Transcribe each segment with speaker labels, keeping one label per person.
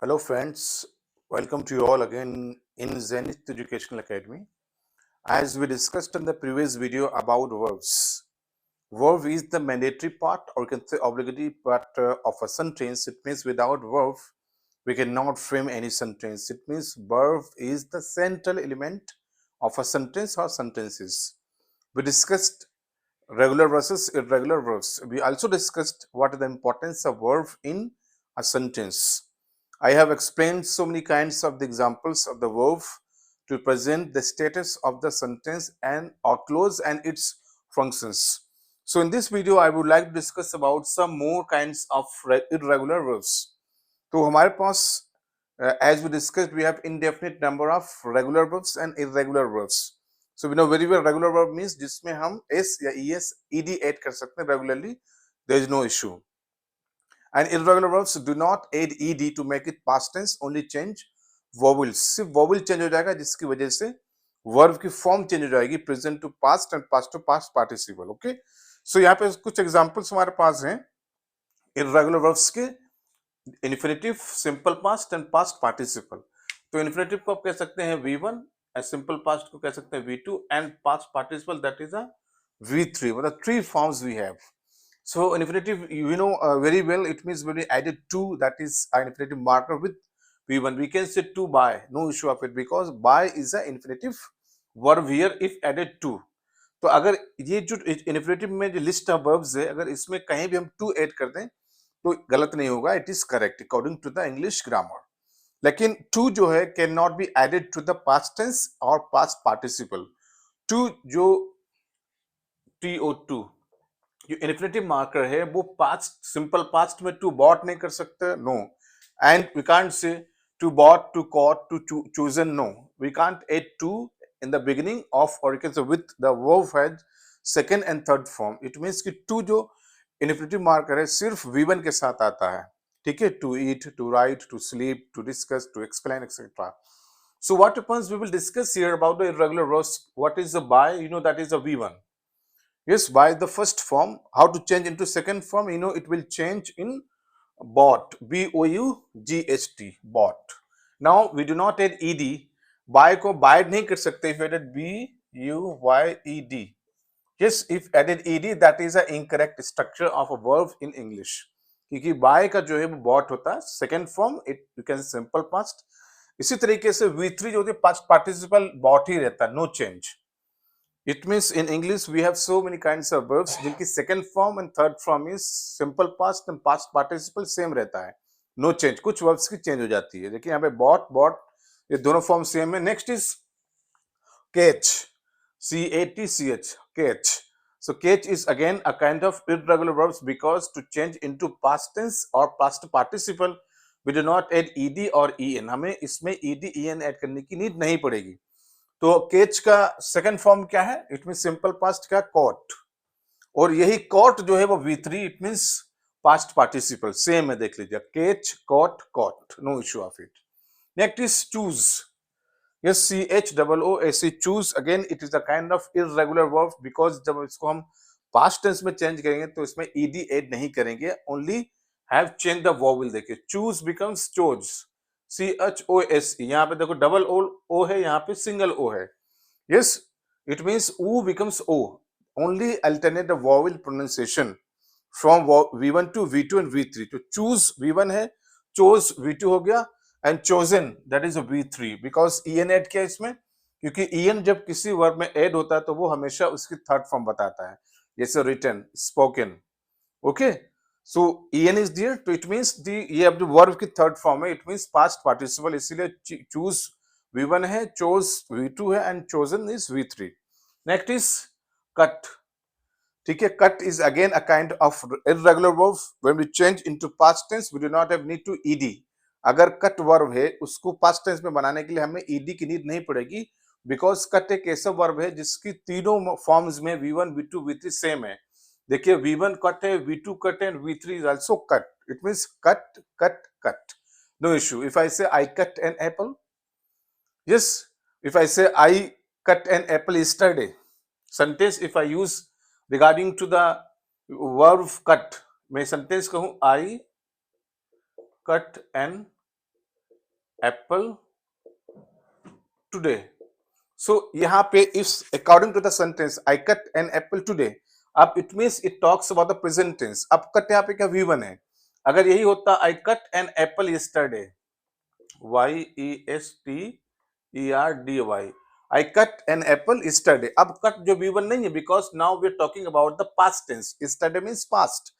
Speaker 1: Hello, friends. Welcome to you all again in Zenith Educational Academy. As we discussed in the previous video about verbs, verb is the mandatory part, or you can say obligatory part of a sentence. It means without verb, we cannot frame any sentence. It means verb is the central element of a sentence or sentences. We discussed regular versus irregular verbs. We also discussed what is the importance of verb in a sentence. I have explained so many kinds of the examples of the verb to present the status of the sentence and or clause and its functions. So in this video, I would like to discuss about some more kinds of irregular verbs. तो हमारे पास as we discussed, we have indefinite number of regular verbs and irregular verbs. So we know very well regular verb means जिसमें हम s या es ed add कर सकते हैं regularly. There is no issue. And irregular verbs do not add ed to make it past tense, only change vowels. सिर्फ vowel change हो जाएगा जिसकी वजह से verb की form change हो जाएगी present to past and past to past participle. Okay. So यहाँ पे कुछ examples हमारे पास हैं irregular verbs के infinitive, simple past and past participle. तो infinitive को आप कह सकते हैं V1, simple past को कह सकते हैं V2 and past participle that is a V3. मतलब three forms we have. So infinitive, you know very well, it means when we added to, that is an infinitive marker with V1. We can say to by, no issue of it, because by is an infinitive verb here if added to. तो अगर ये जो infinitive में जो list of verbs है, अगर इसमें कहीं भी हम to add कर दें तो गलत नहीं होगा. It is correct according to the English grammar. लेकिन टू जो है can not be added to the past tense और पास्ट पार्टिसिपल. टू जो TO2 जो इन्फिनेटिव मार्कर है वो पास्ट सिंपल पास्ट में टू बॉट नहीं कर सकते. No. And we can't say to bought, to caught, to chosen. No, we can't add to in the beginning of, or you can say with the verb had second and third form. It means कि to जो infinitive marker है सिर्फ V1 के साथ आता है. ठीक है. To eat, to write, to sleep, to discuss, to explain etcetera. So what happens, we will discuss here about the irregular verbs. What is the by? You know that is a V1. Yes, by the first form. How to change into second form? You know it will change in bought, BOUGHT, bought. Now we do not add ed. Buy को buy नहीं कर सकते if added BUYED. Yes, if added ed, that is an incorrect structure of a verb in English. क्योंकि buy का जो है वो bought होता है second form. It you can simple past. इसी तरीके से V3 जो होती है past participle bought ही रहता है, no change. It means in English we have so many kinds of verbs जिनकी second form and third form is simple past and past participle same रहता है, no change. कुछ verbs की change हो जाती है. देखिए यहाँ पे bought ये दोनों form same है. Next is catch, CATCH, catch. So catch is again a kind of irregular verbs because to change into past tense or past participle we do not add ed or en. हमें इसमें ed en add करने की need नहीं पड़ेगी. तो केच का second form क्या है? इट मीन सिंपल पास्ट का कॉट. और यही कॉट जो है वो V3. It means past participle same है. देख लीजिए catch, caught, caught, no issue of it. Next is choose. Yes, CHOOC. Choose again it is a kind of irregular verb because जब इसको हम पास्ट टेंस में चेंज करेंगे तो इसमें ed ऐड नहीं करेंगे, only have change the vowel. देखिए चूज बिकम्स चोज, CHOSE. यहाँ पे देखो डबल ओ है, यहाँ पे सिंगल ओ है. Yes, it means U becomes O. Only alternate the vowel pronunciation from V1 to V2 and V3. तो choose V1 है, chose V2 हो गया, and chosen that is a V3 because en add किया इसमें. क्योंकि en जब किसी verb में ऐड होता है तो वो हमेशा उसकी थर्ड फॉर्म बताता है. जैसे written, spoken. Okay. So en is there, तो it means ये अब जो वर्ब की थर्ड फॉर्म है, it means past participle. इसीलिए choose V1 है, chose V2 है and chosen is V3. Next is cut. ठीक है. cut is again a kind of irregular verb. When we change into past tense we do not have need to ed. अगर cut verb है उसको past tense में बनाने के लिए हमें ed की नीड नहीं पड़ेगी because cut एक ऐसा verb है जिसकी तीनों फॉर्म्स में V1, V2, V3 सेम है. देखिए V1 cut है, V2 cut है and V3 is also cut. It means cut, cut, cut. No issue. If I say I cut an apple, yes, if I say I cut an apple yesterday, sentence if I use regarding to the verb cut, मैं sentence कहूँ I cut an apple today. So यहाँ पे if according to the sentence I cut an apple today, अब it means it talks about the present tense. अब cut यहाँ पे क्या V1 है. अगर यही होता I cut an apple yesterday, YESTERDY, I cut an apple yesterday. अब cut जो V1 नहीं है because now we are talking about the past tense. Yesterday means past.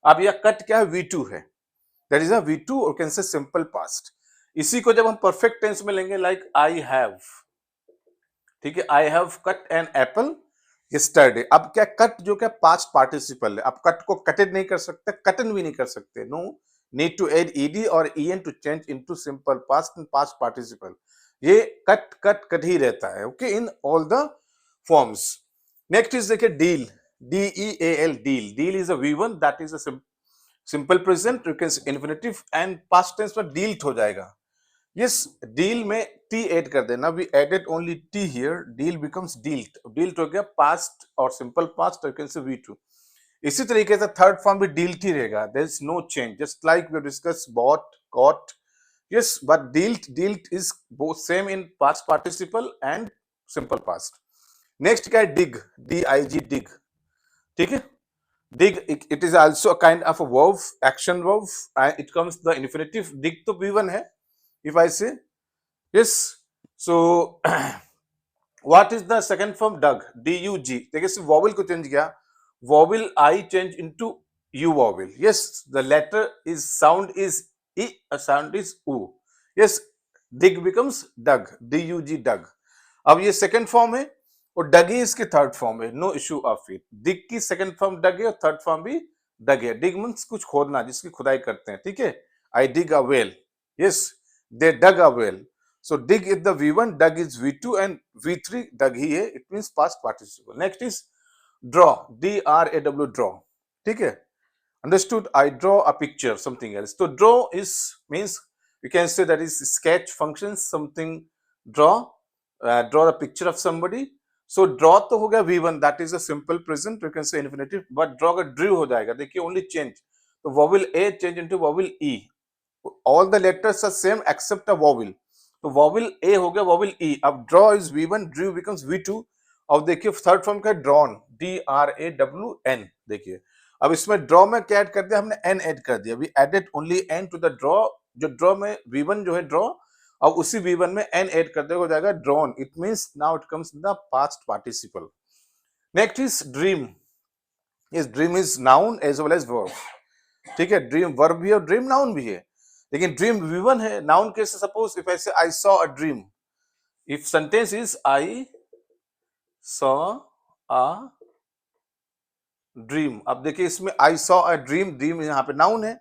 Speaker 1: अब यह cut क्या है V2 है. That is a V2 or can say simple past. इसी को जब हम perfect tense में लेंगे like I have, ठीक है, I have cut an apple yesterday. अब क्या कट जो क्या पास्ट पार्टिसिपल है. अब कट को कटेड नहीं कर सकते, कटन भी नहीं कर सकते. No need to add ED और EN to change into simple past and past participle. ये कट कट कट ही रहता है. Okay, in all the forms. Next is देखिए deal, DEAL, deal. Deal is a V1, that is a simple present, you can say infinitive and past tense में dealed हो जाएगा. Yes, deal में t add कर देना. We added only t here. Deal becomes dealt. Dealt हो गया past और simple past, or you can say V2. इसी तरीके से थर्ड फॉर्म भी dealt ही रहेगा. There is no change. Just like we discussed bought, got. Yes, but dealt is both same in past participle and simple past. Next क्या है dig, DIG, dig. ठीक है. Dig, it is also a kind of a verb, action verb. It comes the infinitive. Dig तो V1 है. If I say yes, so what is the second form? Dug, DUG. देखिए सिर्फ vowel को change किया. Vowel I change into U vowel. Yes, the letter is sound is E, a sound is U. Yes, dig becomes dug, DUG, dug. अब ये second form है और dug ही इसकी थर्ड फॉर्म है. No issue of it. Dig की second form डग है और थर्ड फॉर्म भी डग है. डिग मींस कुछ खोदना, जिसकी खुदाई करते हैं. ठीक है. I dig a well. Yes, they dug a well. So dig is the V1, dug is V2 and V3 dug ही है. It means past participle. Next is draw, DRAW, draw. ठीक है. Understood? I draw a picture, something else. So draw is means you can say that is sketch functions, something draw, draw the picture of somebody. So draw तो हो गया V1, that is a simple present, you can say infinitive. But draw का drew हो जाएगा. देखिए only change. तो vowel A change into vowel E. All the letters are same except a vowel. तो vowel A हो गया vowel E. अब draw is V1, drew becomes V2. अब देखिए थर्ड फॉर्म का drawn, DRAWN. देखिए अब इसमें draw में क्या ऐड कर दिया हमने, N ऐड कर दिया. We added only N to the draw. जो draw में V1 जो है draw, अब उसी V1 में N ऐड कर देगा, हो जाएगा drawn. It means now it comes in the past participle. Next is dream. Yes, dream is noun as well as verb. ठीक है. ड्रीम वर्ब भी है और ड्रीम नाउन भी है. लेकिन ड्रीम V1 है. नाउन कैसे? सपोज इफ आई से I saw a dream. If sentence is I saw a dream. अब देखिए इसमें I saw a dream, dream यहां पे नाउन है.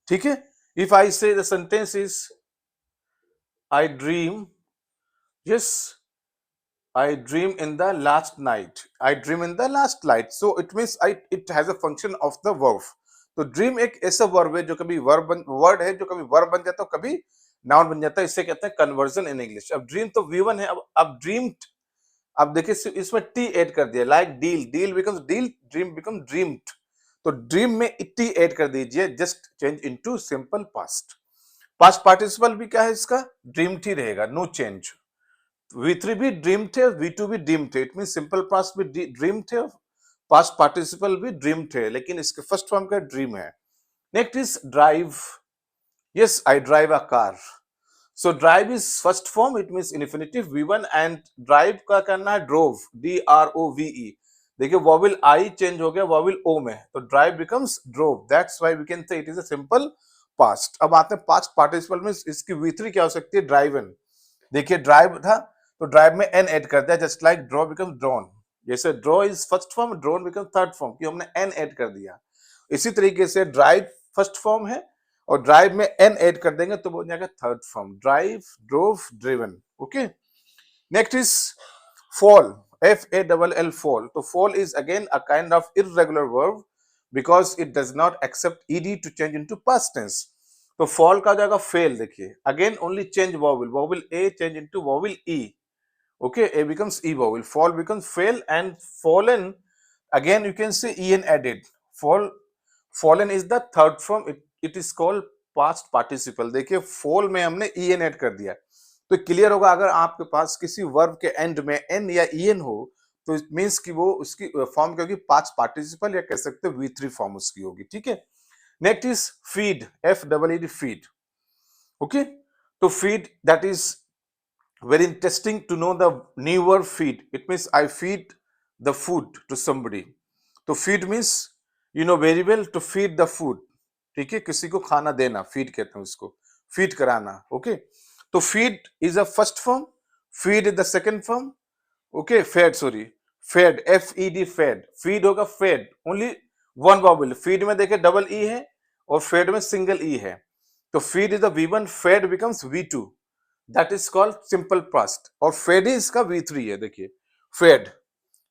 Speaker 1: ठीक है. इफ आई से the sentence is I dream, yes, I dream in the last night. I dream in the last night. So it means it has a function of the verb. तो dream एक ऐसा verb है जो कभी word है जो कभी verb बन जाता है, कभी नाउन बन जाता है. इससे कहते हैं कन्वर्जन इन इंग्लिश. अब ड्रीम तो V1 है. अब ड्रीम्ड, अब देखिए इसमें टी ऐड कर दिया. Like deal, deal becomes deal, dream become dreamed. तो ड्रीम में टी ऐड कर दीजिए. Just change into simple past. Past participle भी क्या है इसका, ड्रीम्ड ही रहेगा. No change. V3 भी ड्रीम थे, V2 भी ड्रीम थे. इट मीन सिंपल पास्ट भी ड्रीम थे, पास्ट पार्टिसिपल भी ड्रीम थे, लेकिन इसके फर्स्ट फॉर्म का ड्रीम है. Next is drive. Yes, I drive a car. So drive is first form, it means infinitive V1 and drive का करना है ड्रोव, DROVE. देखिए वॉवल आई चेंज हो गया वॉवल ओ में, तो drive becomes drove. That's why we can say it is a simple past. अब आते हैं पास्ट पार्टिसिपल में. इसकी V3 क्या हो सकती है, ड्राइवन. देखिए ड्राइव था तो ड्राइव में एन ऐड कर दिया. Just like draw becomes drawn. जैसे draw is first form, drawn become third form, कि हमने एन ऐड कर दिया. इसी तरीके से ड्राइव फर्स्ट फॉर्म है और ड्राइव में एन ऐड कर देंगे तो बन जाएगा third form, drive, drove, driven. Okay. Next is fall, FALL, fall. तो fall is again a kind of irregular verb because it does not accept ED to change into past tense. तो fall का जाएगा fell. देखिए again only change vowel, vowel A change into vowel E. Okay, A becomes E vowel. Fall becomes fail, and fallen again you can say EN added. Fallen is the third form. It is called past participle. देखिए fall में हमने en add कर दिया, तो clear होगा अगर आपके पास किसी वर्ब के एंड में n या en हो तो इट मींस कि वो उसकी फॉर्म क्या होगी, पास्ट पार्टिसिपल, या कह सकते हो V3 फॉर्म उसकी होगी। ठीक है, next is feed, FEED, feed. Okay, तो feed that is very interesting to know the new word feed. It means I feed the food to somebody. तो feed means you know very well to feed the food. ठीक है, किसी को खाना देना, feed कहते हैं उसको, feed कराना। ओके, तो feed is a first form, feed is the second form. Okay, fed, sorry, fed, FED, fed, feed होगा fed, only one vowel। feed में देखिए डबल ई है और fed में सिंगल ई है, तो feed is the V1, fed becomes V2, that is called simple past. और fade ही इसका V3 है। देखिए फेड,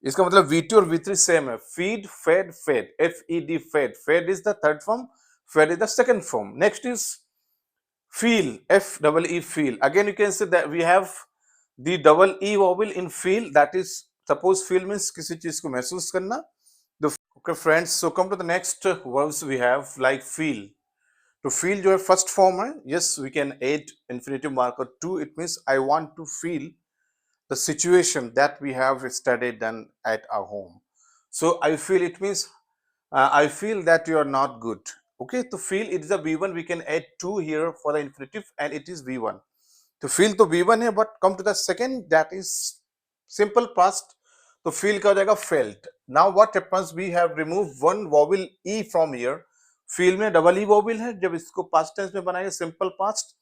Speaker 1: इसका मतलब V2 और V3 सेम है, feed, fed, fed, FED, fed, fed is the third form, fed is the second form. Next is feel, FEE, feel. Again you can say that we have the double E vowel in feel, that is suppose feel means किसी चीज को महसूस करना। Okay friends, so come to the next verbs we have like feel. तो feel जो है first form है, yes we can add infinitive marker to, it means I want to feel the situation that we have studied done at our home. So I feel, it means I feel that you are not good. Okay, तो feel it is a V1, we can add to here for the infinitive and it is V1। तो feel तो V1 है, but come to the second that is simple past, तो feel का हो जाएगा felt. Now what happens, we have remove one vowel E from here. Feel में double E vowel है, जब इसको पास्ट टेंस में बनाएंगे सिंपल पास्ट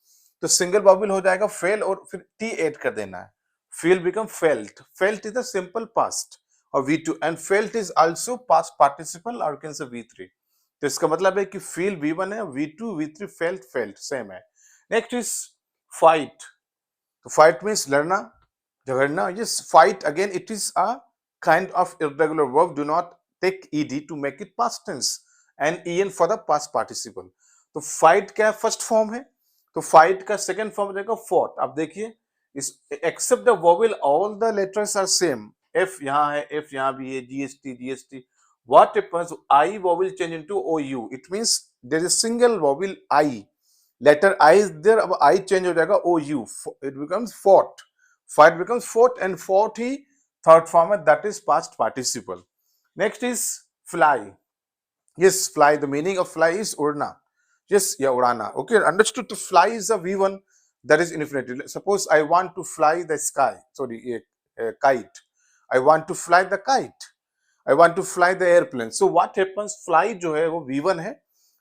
Speaker 1: तो सिंगल वोवेल हो जाएगा फेल और फिर टी ऐड कर देना है, feel become felt. Felt is the simple past और V2, and felt is also past participle और कैन से V3। तो इसका मतलब है कि फील V1 है, V2, V3, felt, felt same है। Next is fight. तो फाइट मींस लड़ना, झगड़ना। Yes, fight again it is a kind of irregular verb, do not take ed to make it past tense and en for the past participle। तो fight क्या first form है, तो fight का second form रहेगा fought. अब देखिए इस except the vowel all the letters are same, F यहाँ है, एफ यहाँ भी है, GST, what happens, I vowel change into OU, it means there is single vowel I, letter I is there, अब I change हो जाएगा OU, it becomes fought, fight becomes fought, and fought he third form है, that is past participle। next is fly। yes, fly, the meaning of fly is उड़ना, yes, या उड़ाना। okay, understood, to fly is a V1, that is infinitive। suppose I want to fly the sky, sorry, kite, I want to fly the kite, I want to fly the airplane। so what happens, fly जो है वो V1 है,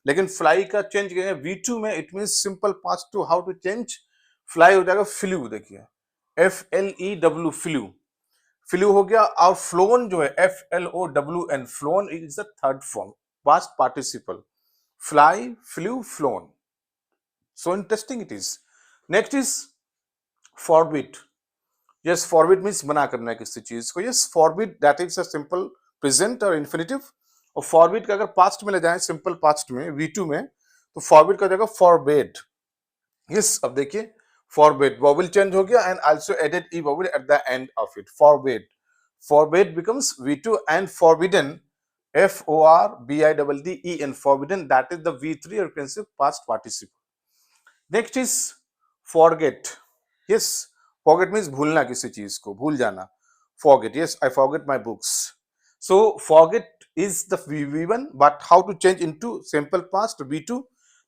Speaker 1: लेकिन fly का change करेंगे V2 में, it means simple past to how to change, fly हो जाएगा flew। देखिए FLEW, flew, फ्लू हो गया। और फ्लोन जो है FLOWN, phloem is the third form, past participle, fly, flu, phloem. So interesting it is. Next is forbid. Yes, forbid means मना करना है किसी चीज को। Yes, forbid that is a simple present और इन्फिनिटिव। और फॉरबिड का अगर पास्ट में ले जाए, सिंपल पास्ट में V2 में, तो फॉरबिड का हो जाएगा फॉरबेड। यस, अब देखिए forbid, vowel change हो गया and also added e vowel at the end of it, forbid, forbid becomes V2, and forbidden, FORBIDDEN, forbidden, that is the V3 or can past participle। next is forget। yes, forget means भूलना किसी चीज को, भूल जाना, forget। yes, I forget my books। so forget is the V1, but how to change into simple past V2,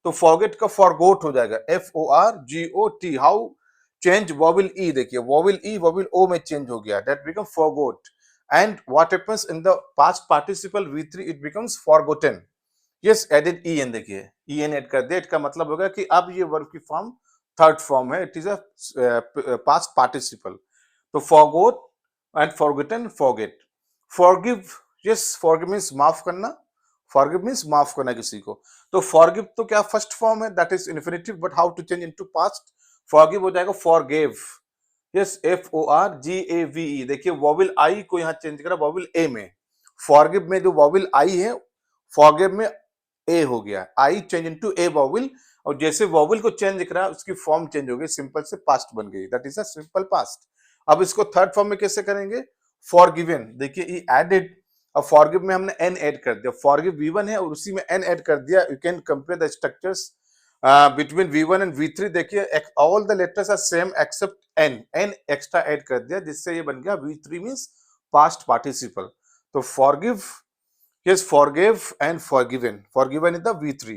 Speaker 1: तो forget का forgot हो जाएगा, FORGOT। How change, vowel E, देखिए वोवेल ई वोवेल ओ में चेंज हो गया, that become forgot. And what happens in the past participle V3, it becomes forgotten. Yes, added EN, देखिए EN add कर दे, का मतलब होगा कि अब ये वर्ब की फॉर्म थर्ड फॉर्म है, it is a past participle. तो forgot and forgotten, forget. Forgive, yes, forgive means माफ करना, फॉरगिव मींस माफ करना किसी को। तो फॉरगिव तो क्या फर्स्ट फॉर्म है, that is infinitive, but how to change into past, forgive हो जाएगा फॉरगिव। Yes, FORGAVE। देखिए वोवेल आई को यहां चेंज करा वोवेल ए में, फॉरगिव में जो वोवेल आई है, फॉरगिव में ए हो गया, I change into A vowel, और जैसे वोवेल को चेंज करा उसकी फॉर्म चेंज हो गई, सिंपल से पास्ट बन गई, that is a simple past. अब इसको थर्ड फॉर्म में कैसे करेंगे, फॉरगिवन। देखिए ई एडेड, अब फॉरगिव में हमने n ऐड कर दिया, फॉरगिव V1 है और उसी में n ऐड कर दिया। You can compare the structures, between V1 and V3 देखिए all the letters are same except N extra add कर दिया जिससे ये बन गया V3 मींस पास्ट पार्टिसिपल. तो forgive, yes, forgave and forgiven is the V3.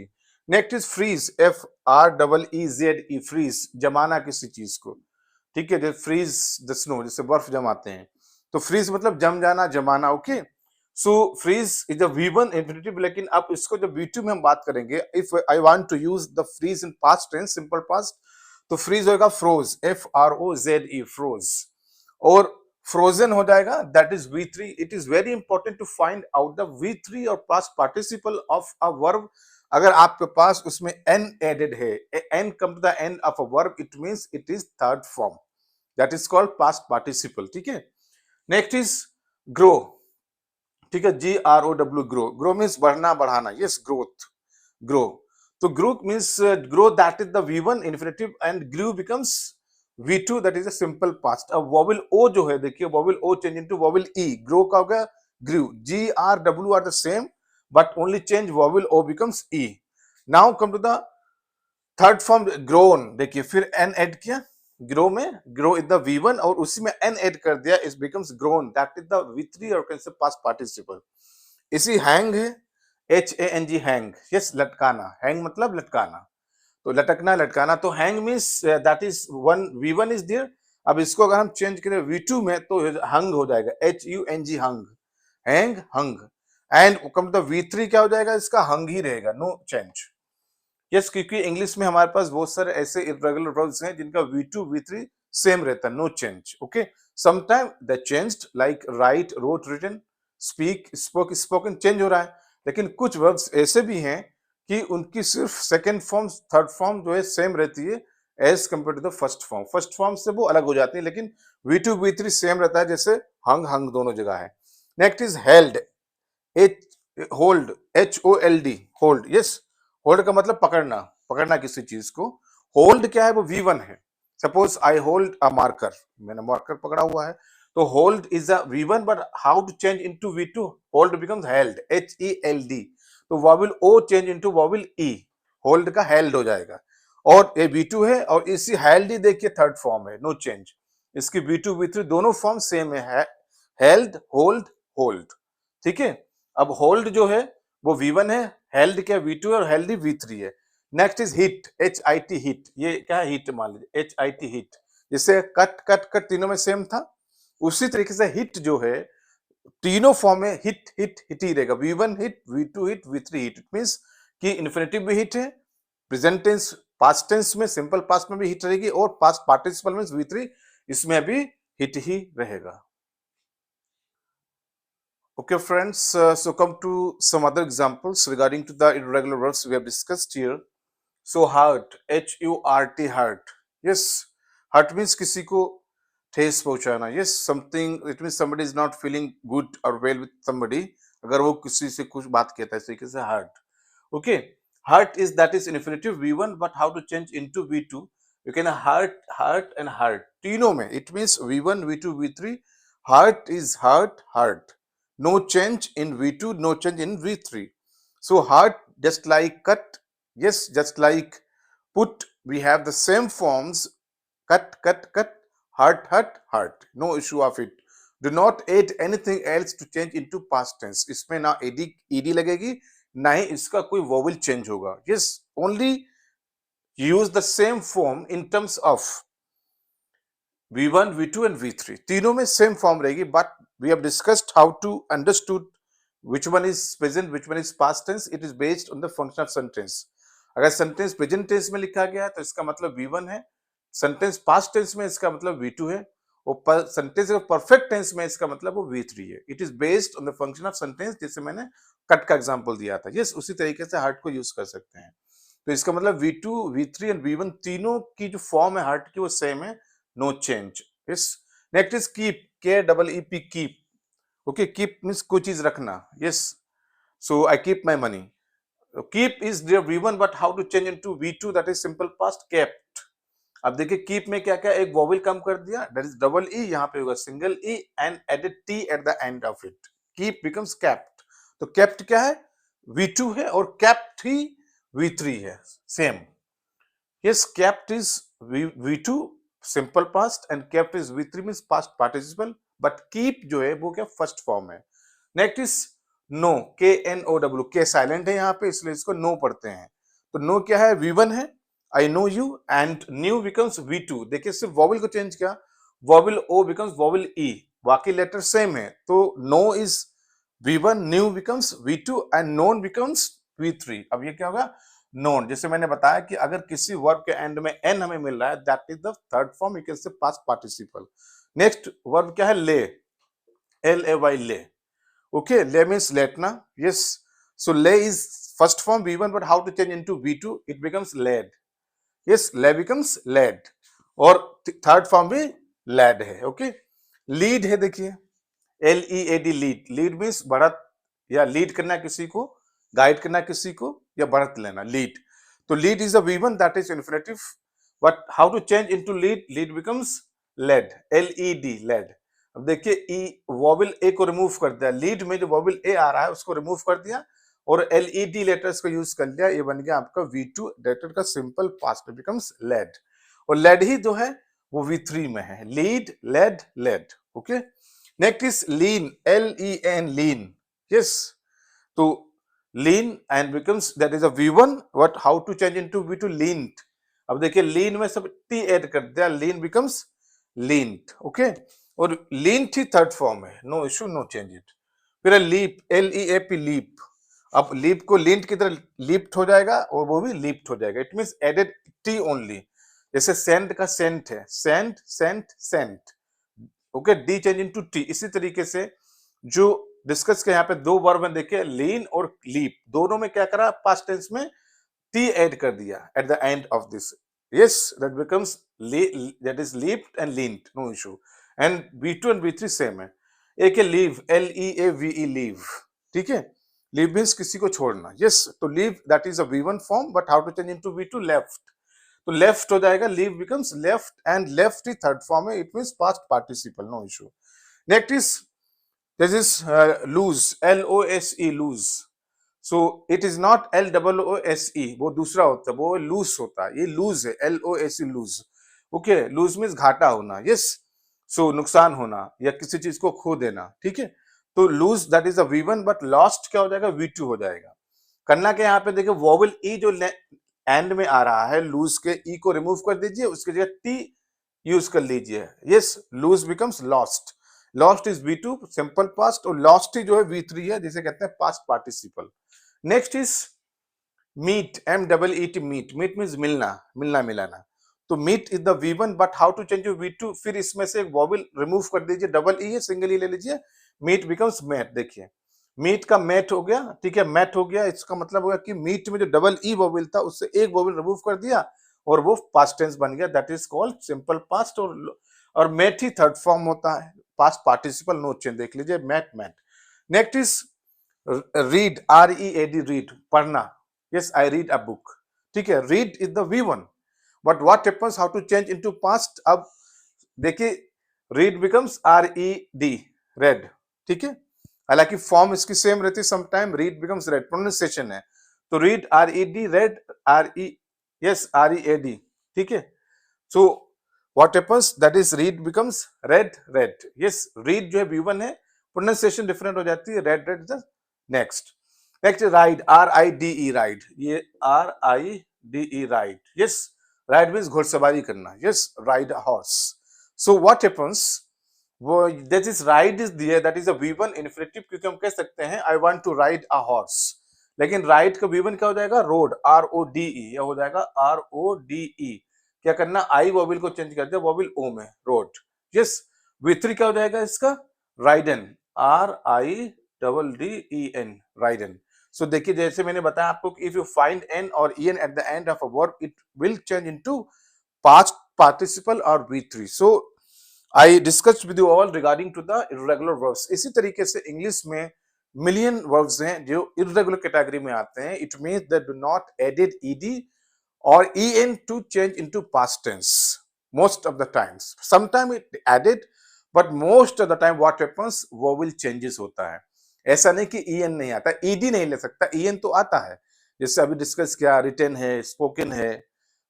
Speaker 1: Next is freeze, FREEZE, freeze, जमाना किसी चीज को. ठीक है, फ्रीज द स्नो, जैसे बर्फ जमाते हैं, तो फ्रीज मतलब जम जाना, जमाना. Okay, so freeze is a V1 infinitive. लेकिन अब इसको जब V2 में हम बात करेंगे, if I want to use the freeze in past tense, simple past, तो फ्रीज होगा फ्रोज, FROZE, फ्रोज. और फ्रोजन हो जाएगा, that is V3. It is very important to find out the V3 और past participle of a verb. अगर आपके पास उसमें n एडेड है, n come to the end of a verb, it means it is third form, that is called past participle. ठीक है, next is grow. ठीक है, GROW, ग्रो. ग्रो मीन्स बढ़ना, बढ़ाना. Yes, growth, grow. तो grow means grow, that is the V1 infinitive, and grew becomes V2, that is a simple past. अब vowel O जो है, देखिए vowel O change into vowel E. Grow का हो गया grew. GRW are the same, but only change vowel O becomes E. Now come to the third form, grown. देखिए फिर N add किया ग्रो में, ग्रो इज द V1 और उसी में N ऐड कर दिया, it becomes grown, that is the V3 और कैन से पास्ट पार्टिसिपल. इसी हैंग है, HANG, हैंग. यस, लटकाना. हैंग मतलब लटकाना, तो लटकना, लटकाना. तो hang means that is one, V1 is there. अब इसको अगर हम चेंज करें V2 में तो हंग हो जाएगा, HUNG, hung, hang, hung. And come to the V3 क्या हो जाएगा, इसका हंग ही रहेगा, नो चेंज. यस, क्योंकि इंग्लिश में हमारे पास बहुत सारे ऐसे इरेगुलर वर्ब्स हैं जिनका V2 V3 सेम रहता है, no change. Okay, sometime the changed, like write, wrote, written, speak, spoke, spoken, change हो रहा है. लेकिन कुछ वर्ब्स ऐसे भी हैं कि उनकी सिर्फ सेकंड फॉर्म, थर्ड फॉर्म जो है सेम रहती है as compare to the first form. First form से वो अलग हो जाती है, लेकिन V2 V3 सेम रहता है, जैसे हंग, हंग दोनों जगह है. Next is held, H, hold, HOLD, hold. Yes, hold का मतलब पकड़ना, पकड़ना किसी चीज को. होल्ड क्या है, वो V1 है. Suppose I hold a marker, मैंने मार्कर पकड़ा हुआ है, तो hold is a V1, but how to change into V2, hold becomes held, HELD. तो vowel O change into vowel E, hold का हेल्ड हो जाएगा. और ये V2 है, और इसी हेल्ड ही देखिए थर्ड फॉर्म है, नो चेंज. इसकी V2 V3 दोनों फॉर्म सेम है, हेल्ड, होल्ड, होल्ड. ठीक है, अब होल्ड जो है वो V1 है, हेल्ड क्या V2 है, और हेल्दी V3 है. Next is hit, HIT, hit. ये क्या है, हिट मान लीजिए, HIT, हिट. जैसे कट, कट, कट तीनों में सेम था, उसी तरीके से हिट जो है तीनों फॉर्म में हिट, हिट, हिट ही रहेगा. V1 hit, V2 hit, V3 hit. It means कि इन्फिनेटिव भी हिट है, प्रेजेंट टेंस, पास्ट टेंस में, सिंपल पास्ट में भी हिट रहेगी, और पास्ट पार्टिसिपल मींस V3, इसमें भी हिट ही रहेगा. Okay, friends, so come to some other examples regarding to the irregular verbs we have discussed here. So hurt, HURT, hurt. Yes, hurt means किसी को ठेस पहुंचाना. Yes, something, it means somebody is not feeling good or well with somebody. अगर वो किसी से कुछ बात कहता है, इस तरीके से hurt. Okay, hurt is, that is infinitive V1, but how to change into V2? You can hurt, hurt and hurt. तीनों में it means V1, V2, V3. Hurt is hurt, hurt. No change in V2, no change in V3. So hurt, just like cut, yes, just like put, we have the same forms, cut, cut, cut, hurt, hurt, hurt. No issue of it. Do not add anything else to change into past tense. इसमें ना ed लगेगी, ना ही इसका कोई vowel change होगा. Yes, only use the same form in terms of V1, V2 and V3. तीनों में same form रहेगी, but we have discussed how to understood which one is present, which one is past tense. It is based on the function of sentence. अगर sentence present tense में लिखा गया है तो इसका मतलब V1 है, सेंटेंस पास्ट टेंस में इसका मतलब V2 है, और सेंटेंस परफेक्ट टेंस में इसका मतलब वो V3 है. It is based on the function of sentence, जैसे मैंने कट का एग्जांपल दिया था. यस, उसी तरीके से हार्ट को यूज कर सकते हैं. तो इसका मतलब V2, V3 एंड V1 तीनों की जो फॉर्म है हार्ट की वो सेम है, no change. Yes, next is keep, KEEP, keep. Okay, keep means कोई चीज रखना. Yes, so I keep my money. Keep is there V1, but how to change into V2, that is simple past, kept. अब देखिए keep में क्या क्या, एक vowel कम कर दिया, दैट इज डबल ई, यहाँ पे होगा single E, and added T at the end of it. Keep becomes kept. तो केप्ट क्या है, V2 है, और केप्ट ही V3 है, same. Yes, kept is V2 simple past and kept is V3 means past participle, but keep जो है वो क्या फर्स्ट फॉर्म है. नेक्स्ट इज नो, KNOW, के साइलेंट है यहाँ पे इसलिए इसको नो पढ़ते हैं. तो नो क्या है, V1 है, I know you, and knew becomes V2. देखिए सिर्फ वॉवल को चेंज किया, vowel O becomes vowel E, बाकी लेटर सेम है. तो know is V1, knew becomes V2 and known becomes V3. अब ये क्या होगा, नोन. जैसे मैंने बताया कि अगर किसी वर्ब के एंड में एन हमें मिल रहा है, that is the third form, you can say past participle. Next verb क्या है, ले, LAY, ले. ओके, ले मीन्स लेटना. Yes, so lay is first form V1, but how to change into V2, it becomes laid. Yes, lay becomes lead, और third form भी laid है. Okay, lead है, देखिए LEAD, लीड. लीड मीन्स बढ़त, या lead करना किसी को, गाइड करना किसी को, या बढ़त लेना, लीड. तो lead is a V1, that is infinitive. But how to change into lead, lead becomes led, LED, led. अब देखिए ई वॉवल ए को रिमूव कर दिया, लीड में जो वॉवल ए आ रहा है उसको रिमूव कर दिया और LED लेटर्स को यूज कर लिया, ये बन गया आपका V2 लेटर का सिंपल पास्ट बिकम्स लेड. और लेड ही जो है वो V3 में है, lead, led, led. Okay, next is lean, LEN, lean. Yes, तो lean and becomes that is a V1, what how to change into V2, leaned. अब देखिए lean में सब t ऐड कर दिया, lean becomes leaned. ओके, और leaned ही third form है, no issue, no change it. फिर लीप, LEAP, लीप. अब लीप को लींट की तरह लीप्ट हो जाएगा और वो भी लीप्ट हो जाएगा, it means added T only. जैसे सेंट का सेंट है, sent, sent, sent. Okay, D change into T. इसी तरीके से जो डिस्कस के यहाँ पे दो वर्ब में देखिए, लीन और लीप, दोनों में क्या करा, पास्ट टेंस में टी ऐड कर दिया at the end of this. Yes, that becomes that is leaped and leaned, no issue. And V2 and V3 same है. एक है लीव, LEAVE, लीव. ठीक है, लीव मीन्स किसी को छोड़ना. यस, तो leave that is a V1 form, but how to change into V2, left. तो लेफ्ट हो जाएगा, leave becomes left, and left ही थर्ड फॉर्म है, it means past participle, no issue. Next is this is lose, LOSE, lose. So it is not LOOSE, वो दूसरा होता है, वो लूज होता है, ये लूज है, LOSE, lose. Okay, lose means घाटा होना. यस, सो नुकसान होना या किसी चीज को खो देना. ठीक है, तो lose that is a V1, but lost क्या हो जाएगा, V2 हो जाएगा. करना के यहाँ पे देखिए वोवल ई जो एंड में आ रहा है, लूज के ई को रिमूव कर दीजिए, उसकी जगह टी यूज कर लीजिए. Yes, lose becomes lost. Lost is V2 simple past, और लॉस्ट ही जो है V3 है, जिसे कहते हैं past participle. Next is meet, MEET, meet. Meet means मिलना, मिलना मिलाना. तो meet is the V1, but how to change V2, फिर इसमें से एक वॉवल रिमूव कर दीजिए, डबल ई है, सिंगल ई ले लीजिए, मीट बिकम्स मैट. देखिए मीट का मैट हो गया, ठीक है, मैट हो गया. इसका मतलब होगा कि मीट में जो डबल ई वोवेल था उससे एक वोवेल रिमूव कर दिया और वो पास्ट टेंस बन गया, that is called simple past. और मैट ही थर्ड फॉर्म होता है, पास्ट पार्टिसिपल, नो चेंज. देख लीजिए, met, met. Next is read, READ, read, पढ़ना. Yes, I read a book. ठीक है, read is the V1, but what happens, how to change into past. अब देखिए रीड बिकम्स RED, रेड. ठीक है, हालांकि फॉर्म इसकी सेम रहती है, sometime read becomes red, pronunciation है. तो रीड, RED, रेड, READ. ठीक है, so what happens, that is read becomes red, red. Yes, read जो है V1 है, प्रोनाउंसिएशन डिफरेंट हो जाती है, red, red. Next, next ride, RIDE, ride. ये RIDE, ride. Yes, ride means घुड़सवारी करना. Yes, ride a horse. So what happens, वो दैट इज राइड इज दिया, that is a V1 infinitive, क्योंकि हम कह सकते हैं I want to ride a horse. लेकिन राइड का V1 क्या हो जाएगा, रोड, RODE, या हो जाएगा RODE. क्या करना, आई वोवेल को चेंज कर दिया, वोवेल ओ में, रोड. यस, V3 क्या हो जाएगा इसका, राइडन, RIDDEN, राइडन. सो देखिए जैसे मैंने बताया आपको, इफ यू फाइंड एन और en eight the end of a verb, it will change into past participle और V3. So I discussed with you all regarding to the irregular verbs. इसी तरीके से इंग्लिश में मिलियन वर्ब्स हैं जो irregular category में आते हैं. It means that do not added ed or en to change into past tense most of the times. Sometimes it added, but most of the time what happens, vowel changes होता है. ऐसा नहीं कि en नहीं आता, ed नहीं ले सकता, en तो आता है. जैसे अभी डिस्कस किया, रिटन है, स्पोकन है,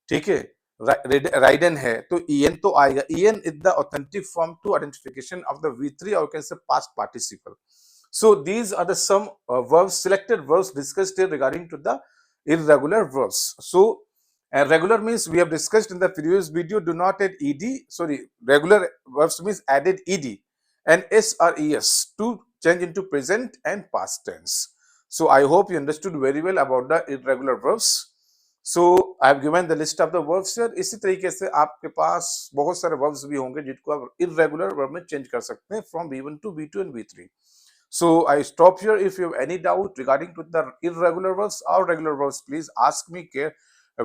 Speaker 1: ठीक है, राइडन है तो en तो आएगा. En is the authentic form to identification of the V3 or you can say past participle. So these are the some verbs, selected verbs discussed here regarding to the irregular verbs. So regular means we have discussed in the previous video, do not add ed. Sorry, regular verbs means added ed and s or es to change into present and past tense. So I hope you understood very well about the irregular verbs. So I have given the list of the verbs here. इसी तरीके से आपके पास बहुत सारे verbs भी होंगे जिनको आप इररेगुलर वर्ब में चेंज कर सकते हैं from V1 to V2 and V3. So I stop here. If you have any doubt regarding to the irregular verbs or regular verbs, please ask me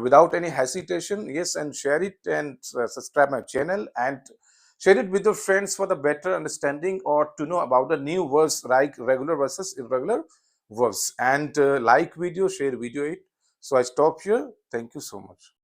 Speaker 1: without any hesitation. Yes, and share it and subscribe my channel and share it with your friends for the better understanding or to know about the new words like regular versus irregular verbs. And like video, share video it. So I stop here. Thank you so much.